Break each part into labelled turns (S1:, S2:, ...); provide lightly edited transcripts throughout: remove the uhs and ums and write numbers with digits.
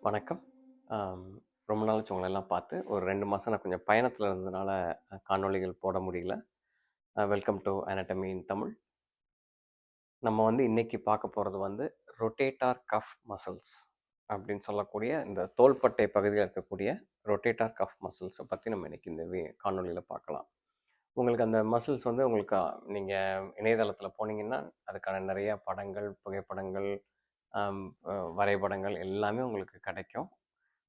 S1: வணக்கம். ஆம், ரொம்ப நாளாச்சு உங்களெல்லாம் பார்த்து. ஒரு 2 மாசம் நான் கொஞ்சம் பயணத்துல இருந்ததுனால, காணொளிகள் போட முடியல. வெல்கம் டூ அனாட்டமி இன் தமிழ். நம்ம இன்னைக்கு பார்க்க போறது ரொட்டேட்டார் கஃப் மசில்ஸ் அப்படின்னு சொல்லக்கூடிய இந்த தோள்பட்டை பகுதியில இருக்கக்கூடிய ரொட்டேட்டார் கஃப் மசில்ஸை பத்தி நம்ம இன்னைக்கு இந்த காணொளியில பார்க்கலாம். உங்களுக்கு அந்த மசில்ஸ் உங்களுக்கு நீங்க இணையதளத்துல போனீங்கன்னா, அதுக்கான நிறைய படங்கள், புகைப்படங்கள், ஆம், வரைபடங்கள் எல்லாமே உங்களுக்கு கிடைக்கும்.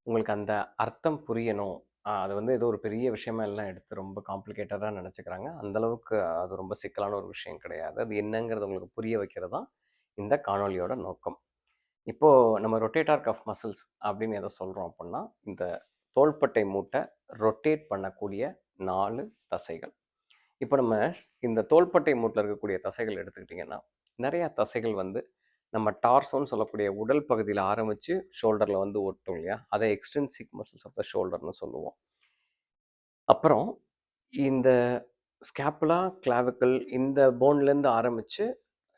S1: உங்களுக்கு அந்த அர்த்தம் புரியணும். அது ஏதோ ஒரு பெரிய விஷயமா எல்லாம் எடுத்து ரொம்ப காம்ப்ளிகேட்டடா நெனச்சுக்கிறாங்க. அந்த அளவுக்கு அது ரொம்ப சிக்கலான ஒரு விஷயம் கிடையாது. அது என்னங்கிறது உங்களுக்கு புரிய வைக்கிறது தான் இந்த காணொளியோட நோக்கம். இப்போ நம்ம ரொட்டேட்டார் கஃப் மசில்ஸ் அப்படின்னு எத சொல்றோம் அப்படின்னா, இந்த தோள்பட்டை மூட்டை ரொட்டேட் பண்ணக்கூடிய 4 தசைகள். இப்போ நம்ம இந்த தோள்பட்டை மூட்டுல இருக்கக்கூடிய தசைகள் எடுத்துக்கிட்டிங்கன்னா, நெறைய தசைகள் நம்ம டார்சோன்னு சொல்லக்கூடிய உடல் பகுதியில ஆரம்பிச்சு ஷோல்டர்ல ஒட்டும் இல்லையா? அதை எக்ஸ்ட்ரின்சிக் மசில்ஸ் ஆஃப் த ஷோல்டர்ன்னு சொல்லுவோம். அப்புறம் இந்த ஸ்கேப்புலா, கிளாவிக்கிள் இந்த போன்லேருந்து ஆரம்பிச்சு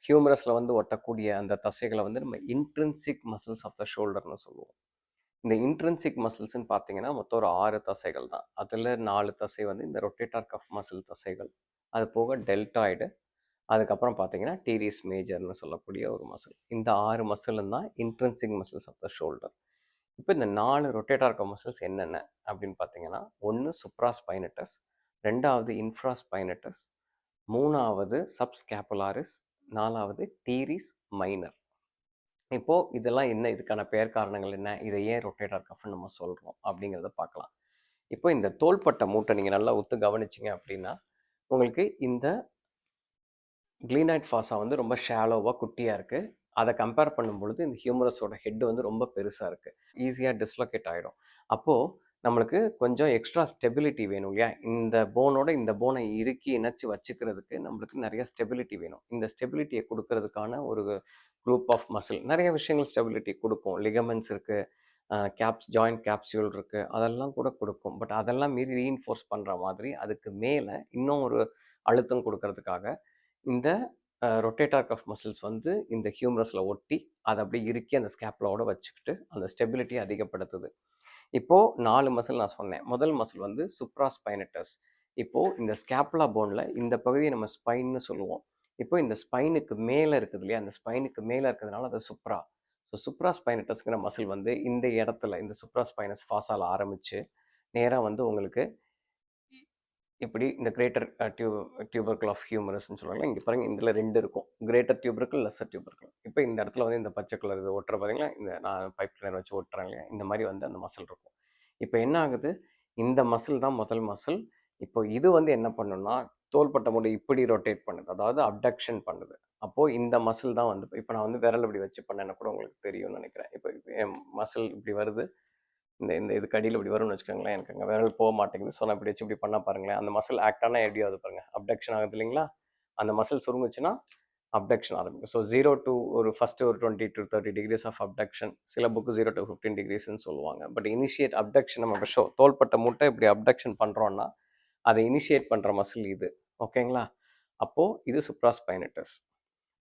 S1: ஹியூமரஸ்ல ஒட்டக்கூடிய அந்த தசைகள நம்ம இன்ட்ரின்சிக் மசில்ஸ் ஆஃப் த ஷோல்டர்ன்னு சொல்லுவோம். இந்த இன்ட்ரின்சிக் மசில்ஸ்ன்னு பார்த்தீங்கன்னா, மொத்தம் ஒரு 6 தசைகள் தான். அதுல 4 தசை இந்த ரொட்டேட்டார் கஃப் மசில் தசைகள். அது போக டெல்டாய்டு, அதுக்கப்புறம் பார்த்தீங்கன்னா, டீரிஸ் மேஜர்ன்னு சொல்லக்கூடிய ஒரு மசில். இந்த 6 மசிலும் தான் intrinsic muscles of the shoulder. இப்போ இந்த 4 ரொட்டேட்டார் கஃப் மசில்ஸ் என்னென்ன அப்படின்னு பார்த்தீங்கன்னா, 1 சுப்ராஸ்பைனட்டஸ், 2வது இன்ஃப்ராஸ்பைனட்டஸ், 3வது சப்ஸ்கேப்புலாரிஸ், 4வது டீரிஸ் மைனர். இப்போ இதெல்லாம் என்ன? இதுக்கான பெயர் காரணங்கள் என்ன? இதை ஏன் ரொட்டேட்டார் கஃப்னு நம்ம சொல்றோம் அப்படிங்கிறத பார்க்கலாம். இப்போ இந்த தோள்பட்டை மூட்டை நீங்க நல்லா உத்து கவனிச்சீங்க அப்படின்னா, உங்களுக்கு இந்த கிளீனாய்ட் ஃபாசா ரொம்ப ஷாலோவா குட்டியா இருக்கு. அத கம்பேர் பண்ணும்பொழுது இந்த ஹியூமரஸோட ஹெட் ரொம்ப பெருசா இருக்கு. ஈஸியா டிஸ்லோகேட் ஆயிடும். அப்போ நம்மளுக்கு கொஞ்சம் எக்ஸ்ட்ரா ஸ்டெபிலிட்டி வேணும் இல்லையா? இந்த போனோட இந்த போனை இறுக்கி இணைச்சு வச்சுக்கிறதுக்கு நம்மளுக்கு நிறைய ஸ்டெபிலிட்டி வேணும். இந்த ஸ்டெபிலிட்டியை கொடுக்கறதுக்கான ஒரு குரூப் ஆஃப் மசில் நிறைய விஷயங்கள் ஸ்டெபிலிட்டி கொடுக்கும். லிகமெண்ட்ஸ் இருக்கு, ஜாயிண்ட் கேப்சியூல் இருக்கு, அதெல்லாம் கூட கொடுக்கும். பட் அதெல்லாம் மீறி ரீஇன்ஃபோர்ஸ் பண்ற மாதிரி அதுக்கு மேல இன்னும் ஒரு அழுத்தம் கொடுக்கறதுக்காக இந்த ரொட்டேட்டார் கஃப் மசில்ஸ் இந்த ஹியூமரஸ்ல ஒட்டி அதை அப்படியே இறுக்கி அந்த ஸ்கேப்புலாவோட வச்சுக்கிட்டு அந்த ஸ்டெபிலிட்டியை அதிகப்படுத்துது. இப்போ 4 மசில் நான் சொன்னேன். முதல் மசில் சுப்ராஸ்பைனட்டஸ். இப்போ இந்த ஸ்கேப்புலா போன்ல இந்த பகுதியை நம்ம ஸ்பைன்னு சொல்லுவோம். இப்போ இந்த ஸ்பைனுக்கு மேல இருக்குது இல்லையா? அந்த ஸ்பைனுக்கு மேல இருக்கிறதுனால அது சுப்ரா. ஸோ சுப்ராஸ்பைனட்டஸ்ங்கிற மசில் இந்த இடத்துல இந்த சுப்ராஸ்பைனஸ் ஃபாசால ஆரம்பிச்சு நேரா உங்களுக்கு இப்படி இந்த கிரேட்டர் டியூபர்கிள் ஆஃப் ஹியூமரஸ்ன்னு சொல்லுவாங்க. இங்கே பாருங்க, இதில் 2 இருக்கும். Greater tubercle, lesser tubercle. இப்போ இந்த இடத்துல இந்த பச்சை கலர் இது ஒட்டுற பார்த்தீங்களா? இந்த நான் பைப் கிளீனர் வச்சு ஒட்டுறாங்க இல்லையா? இந்த மாதிரி அந்த மசில் இருக்கும். இப்போ என்ன ஆகுது? இந்த மசில் தான் முதல் மசில். இப்போ இது என்ன பண்ணுன்னா, தோள்பட்டை மூட்டை இப்படி ரொட்டேட் பண்ணுது. அதாவது அப்டக்ஷன் பண்ணுது. அப்போ இந்த மசில் தான் இப்போ நான் விரல் இப்படி வச்சு பண்ணேன்னா கூட உங்களுக்கு தெரியும்னு நினைக்கிறேன். இப்போ என் மசில் இப்படி வருது. இந்த இந்த இதுக்கு அடியில் இப்படி வரும்னு வச்சுக்கோங்களேன். எனக்கு அங்கே விரல் போக மாட்டேங்குது. ஸோ நான் இப்படி வச்சு இப்படி பண்ணால் பாருங்களேன், அந்த மசில் ஆக்ட் ஆனால் எப்படி ஆகுது பாருங்க, அப்டக்ஷன் ஆகுது இல்லைங்களா? அந்த மசில் சுருங்குச்சுன்னா அப்டக்ஷன் ஆரம்பிக்கும். ஸோ 0 to ஒரு ஃபர்ஸ்ட் ஒரு 20 to 30 டிகிரிஸ் ஆஃப் அப்டக்ஷன். சில புக்கு 0 to 15 டிகிரிஸ்ன்னு சொல்லுவாங்க. பட் இனிஷியேட் அப்டக்ஷன் நம்ம இப்போ தோள்பட்டை மூட்டை இப்படி அப்டக்ஷன் பண்ணுறோன்னா அதை இனிஷியேட் பண்ணுற மசில் இது. ஓகேங்களா? அப்போது இது சுப்ராஸ்பைனட்டஸ்.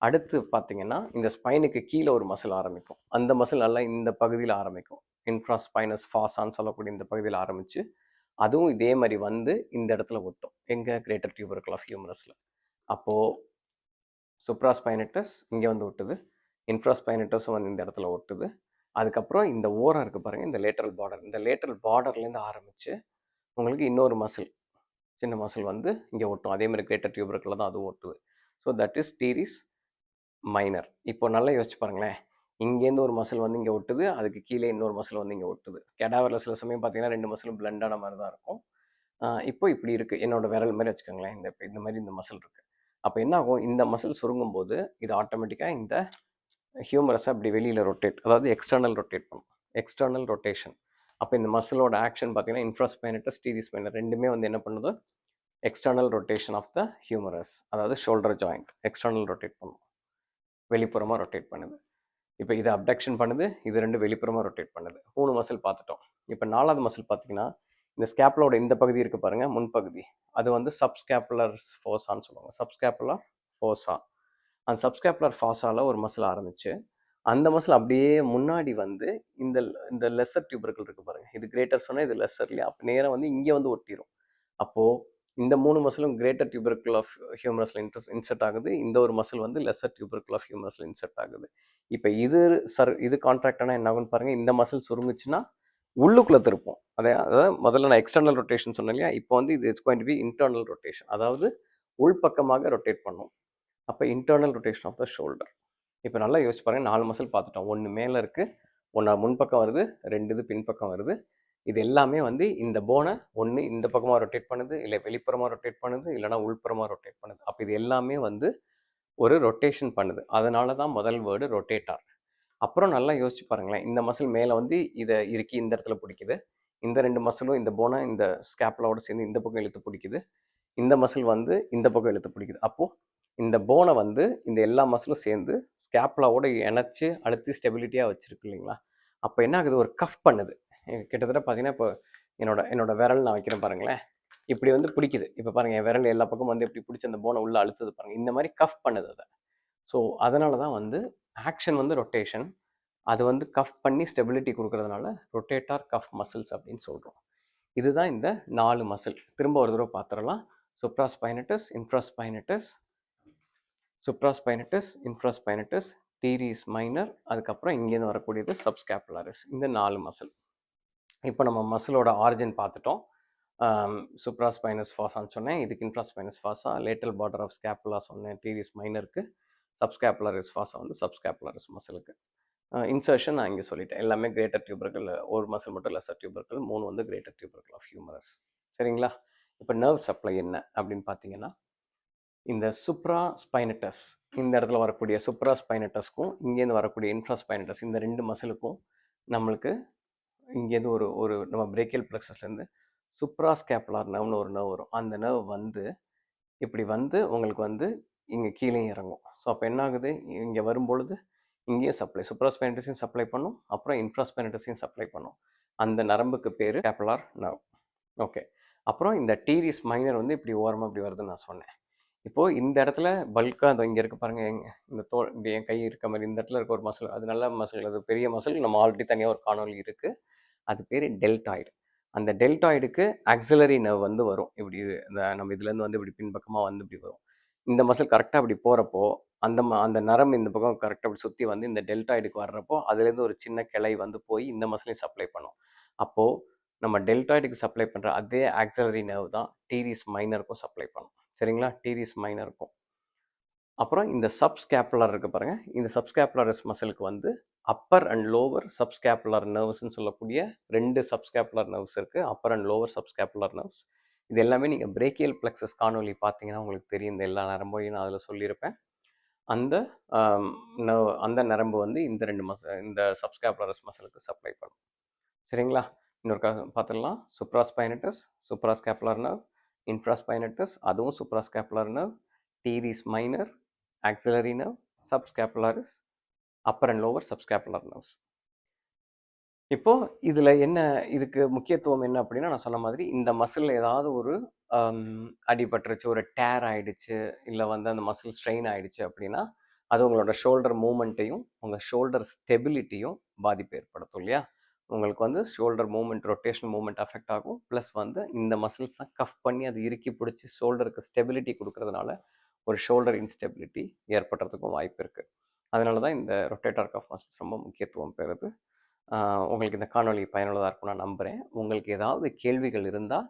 S1: அடுத்து பார்த்தீங்கன்னா, இந்த ஸ்பைனுக்கு கீழே ஒரு மசில் ஆரம்பிக்கும். அந்த மசில் நல்லா இந்த பகுதியில் ஆரம்பிக்கும். இன்ஃப்ராஸ்பைனஸ் ஃபாசான்னு சொல்லக்கூடிய இந்த பகுதியில் ஆரம்பிச்சு, அதுவும் இதே மாதிரி இந்த இடத்துல ஒட்டும். எங்க? கிரேட்டர் டியூபர்கிள் ஆஃப் ஹியூமரஸ்ல. அப்போ சுப்ராஸ்பைனட்டஸ் இங்கே ஒட்டுது. இன்ஃப்ராஸ்பைனட்டஸும் இந்த இடத்துல ஒட்டுது. அதுக்கப்புறம் இந்த ஓரம் இருக்கு பாருங்க, இந்த லேட்டரல் பார்டர். இந்த லேட்டரல் பார்டர்லேருந்து ஆரம்பிச்சு உங்களுக்கு இன்னொரு மசில், சின்ன மசில் இங்கே ஒட்டும். அதே மாதிரி கிரேட்டர் டியூபர்கிள் தான் அதுவும் ஒட்டுது. So that is teres minor. இப்போ நல்லா யோசிச்சு பாருங்களேன். இங்கேருந்து ஒரு மசில் இங்கே ஒட்டுது. அதுக்கு கீழே இன்னொரு மசில் இங்கே ஒட்டுது. கெடாவரில் சில சமயம் பார்த்தீங்கன்னா 2 மசிலும் பிளண்டான மாதிரி தான் இருக்கும். இப்போ இப்படி இருக்கு. என்னோட விரல் மாதிரி வச்சுக்கோங்களேன். இந்த மாதிரி இந்த மசில் இருக்கு. அப்போ என்ன ஆகும்? இந்த மசில் சுருங்கும் போது இது ஆட்டோமேட்டிக்காக இந்த ஹியூமரஸை அப்படி வெளியில் ரொட்டேட், அதாவது எக்ஸ்டர்னல் ரொட்டேட் பண்ணும். External rotation. அப்போ இந்த மசிலோட ஆக்ஷன் பார்த்தீங்கன்னா இன்ஃப்ராஸ்பைனட்டஸ், டீரிஸ் மைனர் ரெண்டுமே என்ன பண்ணுது? External rotation of the humerus, அதாவது ஷோல்டர் ஜாயிண்ட் எக்ஸ்டர்னல் ரொட்டேட் பண்ணும். வெளிப்புறமாக ரொட்டேட் பண்ணுது. இப்போ இது அப்டக்ஷன் பண்ணுது, இது 2 வெளிப்புறமாக ரொட்டேட் பண்ணுது. 3 மசில் பார்த்துட்டோம். இப்போ 4வது மசில் பார்த்தீங்கன்னா, இந்த ஸ்கேப்புலோட இந்த பகுதி இருக்குது பாருங்கள், முன்பகுதி. அது சப்ஸ்கேப்புலர் ஃபோசான்னு சொல்லுவாங்க. சப்ஸ்கேப்புலர் ஃபோசா. அந்த சப்ஸ்கேப்புலர் ஃபாசால ஒரு மசில் ஆரம்பிச்சு, அந்த மசில் அப்படியே முன்னாடி வந்து இந்த இந்த லெஸ்ஸர் டியூபர்கள் இருக்கு பாருங்க. இது கிரேட்டர் சொன்னா இது லெஸ்ஸர் இல்லையா? அப்ப நேரா வந்து இங்க வந்து ஒட்டிரும். அப்போ இந்த 3 மசிலும் கிரேட்டர் டியூபர்குல் ஆஃப் ஹியூமரஸ்ல இன்சர்ட் ஆகுது. இந்த ஒரு மசில் வந்து லெஸ்ஸர் டியூபர்குல் ஆஃப் ஹியூமரஸ்ல இன்சர்ட் ஆகுது. இப்ப இது கான்ட்ராக்ட் ஆனா என்ன ஆகும்னு பாருங்க. இந்த மசில் சுருங்குச்சுன்னா உள்ளுக்குள்ள திருப்போம். அதாவது முதல்ல நான் எக்ஸ்டர்னல் ரொட்டேஷன் சொன்னேன் இல்லையா? இப்போ வந்து இது it's going to be internal rotation. அதாவது உள்பக்கமாக ரொட்டேட் பண்ணும். அப்ப internal rotation of the shoulder. இப்போ நல்லா யோசிச்சு பாருங்க. 4 மசில் பார்த்துட்டோம். 1 மேல இருக்கு, 1 முன்பக்கம் வருது, 2 இது பின்பக்கம் வருது. இது எல்லாமே வந்து இந்த போனை ஒன்று இந்த பக்கமாக ரொட்டேட் பண்ணுது, இல்லை வெளிப்புறமாக ரொட்டேட் பண்ணுது, இல்லைனா உள்புறமாக ரொட்டேட் பண்ணுது. அப்போ இது எல்லாமே வந்து ஒரு ரொட்டேஷன் பண்ணுது. அதனால தான் முதல் வேர்டு ரொட்டேட்டார். அப்புறம் நல்லா யோசிச்சு பாருங்களேன். இந்த மசில் மேலே வந்து இதை இறுக்கி இந்த இடத்துல பிடிக்குது. இந்த 2 மசிலும் இந்த போனை இந்த ஸ்கேப்லாவோட சேர்ந்து இந்த பக்கம் இழுத்து பிடிக்குது. இந்த மசில் வந்து இந்த பக்கம் இழுத்து பிடிக்குது. அப்போது இந்த போனை வந்து இந்த எல்லா மசிலும் சேர்ந்து ஸ்கேப்லாவோட இணைச்சு அழுத்தி ஸ்டெபிலிட்டியாக வச்சிருக்கு இல்லைங்களா? அப்போ என்ன ஆகுது? ஒரு கஃப் பண்ணுது. கிட்டத்தட்ட பார்த்தீங்கன்னா இப்போ என்னோட விரல் நான் வைக்கிறேன் பாருங்களேன். இப்படி வந்து பிடிக்குது. இப்போ பாருங்க, என் விரல் எல்லா பக்கம் வந்து இப்படி பிடிச்சி அந்த போனை உள்ள அழுத்துது பாருங்க. இந்த மாதிரி கஃப் பண்ணுது அதை. ஸோ அதனால தான் வந்து ஆக்ஷன் வந்து ரொட்டேஷன். அது வந்து கஃப் பண்ணி ஸ்டெபிலிட்டி கொடுக்கறதுனால ரொட்டேட்டார் கஃப் மசில்ஸ் அப்படின்னு சொல்கிறோம். இதுதான் இந்த 4 மசில். திரும்ப ஒரு தடவை பார்த்துடலாம். சுப்ராஸ்பைனட்டஸ், இன்ஃப்ராஸ்பைனட்டஸ், சுப்ராஸ்பைனட்டஸ், இன்ஃப்ராஸ்பைனட்டஸ், டீரிஸ் மைனர், அதுக்கப்புறம் இங்கேருந்து வரக்கூடியது சப்ஸ்கேப்புலரிஸ். இந்த 4 மசில். இப்போ நம்ம மசிலோட ஆரிஜின் பார்த்துட்டோம். சுப்ராஸ்பைனஸ் ஃபாசான்னு சொன்னேன். இதுக்கு இன்ஃப்ராஸ்பைனஸ் Faso. Lateral border of scapula சொன்னேன் டீரிஸ் மைனருக்கு. சப்ஸ்கேப்புலரிஸ் ஃபாசா வந்து சப்ஸ்கேப்புலரிஸ் மசிலுக்கு. இன்சர்ஷன் நான் இங்கே சொல்லிட்டேன். எல்லாமே கிரேட்டர் டியூபர்கள். ஒரு மசில் மட்டும் லெஸ்ஸர் டியூபர்கள், 3 வந்து கிரேட்டர் டியூபர்கள் ஆஃப் ஹியூமரஸ். சரிங்களா? இப்போ நர்வ் சப்ளை என்ன அப்படின்னு பார்த்தீங்கன்னா, இந்த சுப்ராஸ்பைனட்டஸ், இந்த இடத்துல வரக்கூடிய சுப்ராஸ்பைனட்டஸ்க்கும் இங்கேருந்து வரக்கூடிய இன்ஃப்ராஸ்பைனட்டஸ், இந்த 2 மசிலுக்கும் நம்மளுக்கு இங்கேருந்து ஒரு ஒரு நம்ம பிரேக்கியல் பிளெக்ஸஸ்லேருந்து சுப்ராஸ்கேப்புலார் நர்வ்னு ஒரு நர்வ் வரும். அந்த நர்வ் வந்து இப்படி வந்து உங்களுக்கு வந்து இங்கே கீழே இறங்கும். ஸோ அப்போ என்ன ஆகுது? இங்கே வரும்பொழுது இங்கேயும் சப்ளை, சுப்ராஸ்பைனட்டஸையும் சப்ளை பண்ணும், அப்புறம் இன்ஃப்ராஸ்பைனட்டஸையும் சப்ளை பண்ணும். அந்த நரம்புக்கு பேர் ஸ்கேப்புலார் நர்வ். ஓகே. அப்புறம் இந்த டீரிஸ் மைனர் வந்து இப்படி ஓரமாக இப்படி வருதுன்னு நான் சொன்னேன். இப்போது இந்த இடத்துல பல்காக அது இங்கே இருக்க பாருங்கள். இந்த தோல் இப்படி என் கை இருக்க மாதிரி இந்த இடத்துல இருக்க ஒரு மசில், அது நல்ல மசில், அது பெரிய மசில். நம்ம ஆல்ரெடி தனியாக ஒரு காணொலி இருக்குது. அது பேர் டெல்டாய்டு. அந்த டெல்டாய்டுக்கு ஆக்சிலரி நர்வ் வந்து வரும். இப்படி இந்த நம்ம இதுலேருந்து வந்து இப்படி பின்பக்கமாக வந்து இப்படி வரும். இந்த மசில் கரெக்டாக இப்படி போகிறப்போ அந்த நரம்பு இந்த பக்கம் கரெக்டாக அப்படி சுற்றி வந்து இந்த டெல்டாய்டுக்கு வர்றப்போ அதுலேருந்து ஒரு சின்ன கிளை வந்து போய் இந்த மசிலையும் சப்ளை பண்ணும். அப்போது நம்ம டெல்டாய்டுக்கு சப்ளை பண்ணுற அதே ஆக்சிலரி நர்வ் தான் டீரிஸ் மைனருக்கும் சப்ளை பண்ணும். சரிங்களா? டீரிஸ் மைனருக்கும். அப்புறம் இந்த சப்ஸ்கேப்புலர் இருக்குது பாருங்கள். இந்த சப்ஸ்கேப்புலரிஸ் மசிலுக்கு வந்து அப்பர் அண்ட் லோவர் சப்ஸ்கேப்புலர் நர்வ்ஸ்ன்னு சொல்லக்கூடிய 2 சப்ஸ்கேப்புலர் நர்வ்ஸ் இருக்குது. Upper and lower subscapular nerves. இது எல்லாமே நீங்கள் பிரேக்கியல் பிளெக்ஸஸ் காணொலி பார்த்தீங்கன்னா உங்களுக்கு தெரியும். இந்த எல்லா நரம்பையும் நான் அதில் சொல்லியிருப்பேன். அந்த அந்த நரம்பு வந்து இந்த 2 இந்த சப்ஸ்கேப்புலரிஸ் மசிலுக்கு சப்ளை பண்ணும். சரிங்களா? இன்னொருக்கா பார்த்துடலாம். சுப்ராஸ்பைனட்டஸ், சுப்ராஸ்கேப்புலர் நர்வ். இன்ஃப்ராஸ்பைனட்டஸ், அதுவும் suprascapular nerve. Teres minor, axillary nerve. Subscapularis, upper and lower subscapular nerves. இப்போ இதில் என்ன, இதுக்கு முக்கியத்துவம் என்ன அப்படின்னா, நான் சொன்ன மாதிரி இந்த மசில் ஏதாவது ஒரு அடிபட்டுருச்சு, ஒரு டேர் ஆயிடுச்சு, இல்லை வந்து அந்த மசில் ஸ்ட்ரெயின் ஆயிடுச்சு அப்படின்னா அது உங்களோட ஷோல்டர் மூமெண்ட்டையும் உங்கள் ஷோல்டர் ஸ்டெபிலிட்டியும் பாதிப்பு ஏற்படுத்தும் இல்லையா? உங்களுக்கு வந்து shoulder moment, rotational moment affect ஆகும். ப்ளஸ் வந்து இந்த மசில்ஸை கஃப் பண்ணி அது இறுக்கி பிடிச்சி ஷோல்டருக்கு ஸ்டெபிலிட்டி கொடுக்கறதுனால ஒரு ஷோல்டர் இன்ஸ்டெபிலிட்டி ஏற்படுறதுக்கும் வாய்ப்பு இருக்குது. அதனால தான் இந்த ரொட்டேட்டார் கஃப் மசில்ஸ் ரொம்ப முக்கியத்துவம் பெறுது. உங்களுக்கு இந்த காணொலி பயனுள்ளதாக இருக்கும்னு நான் நம்புகிறேன். உங்களுக்கு ஏதாவது கேள்விகள் இருந்தால்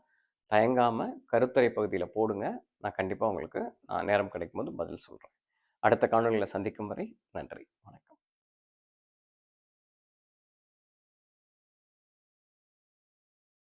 S1: தயங்காமல் கருத்துரை பகுதியில் போடுங்க. நான் கண்டிப்பாக உங்களுக்கு நேரம் கிடைக்கும்போது பதில் சொல்கிறேன். அடுத்த காணொலியில் சந்திக்கும் வரை நன்றி.